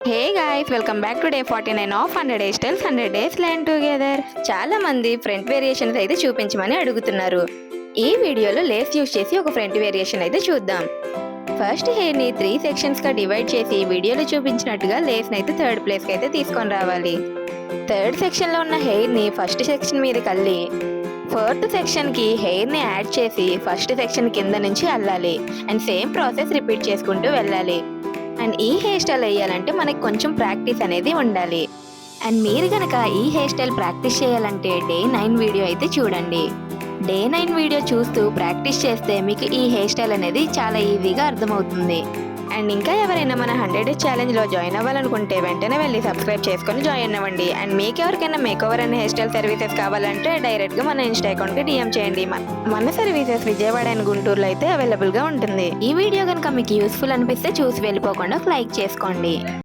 Hey guys, welcome back to day 49 of 100 days styles 100 days learn together. చాలా మంది front variations అయితే చూపించమని అడుగుతున్నారు. ఈ వీడియోలో లేస్ యూస్ చేసి ఒక ఫ్రంట్ వేరియేషన్ అయితే చూద్దాం. ఫస్ట్ హెయిర్ ని 3 సెక్షన్స్ గా డివైడ్ చేసి వీడియోలో చూపించినట్టుగా లేస్ అయితే థర్డ్ ప్లేస్ కి అయితే తీసుకొని రావాలి. థర్డ్ సెక్షన్ లో ఉన్న హెయిర్ ని ఫస్ట్ సెక్షన్ మీద కల్లి ఫోర్త్ సెక్షన్ కి హెయిర్ ని యాడ్ చేసి ఫస్ట్ సెక్షన్ కింద నుంచి అల్లాలి. అండ్ సేమ్ ప్రాసెస్ రిపీట్ చేసుకుంటూ వెళ్ళాలి. అండ్ ఈ హెయిర్ స్టైల్ వేయాలంటే మనకి కొంచెం ప్రాక్టీస్ అనేది ఉండాలి. అండ్ మీరు కనుక ఈ హెయిర్ స్టైల్ ప్రాక్టీస్ చేయాలంటే డే 9 వీడియో అయితే చూడండి. డే 9 వీడియో చూస్తూ ప్రాక్టీస్ చేస్తే మీకు ఈ హెయిర్ స్టైల్ అనేది చాలా ఈజీగా అర్థమవుతుంది. అండ్ ఇంకా ఎవరైనా మన 100 డేస్ ఛాలెంజ్లో జాయిన్ అవ్వాలనుకుంటే వెంటనే వెళ్ళి సబ్స్క్రైబ్ చేసుకొని జాయిన్ అవ్వండి. అండ్ మీకు ఎవరికైనా makeover and hair style services కావాలంటే డైరెక్ట్గా మన ఇన్స్టా అకౌంట్కి డిఎం చేయండి. మన సర్వీసెస్ విజయవాడ అండ్ గుంటూరులో అయితే అవైలబుల్గా ఉంటుంది. ఈ వీడియో కనుక మీకు యూస్ఫుల్ అనిపిస్తే చూసి వెళ్ళిపోకుండా లైక్ చేసుకోండి.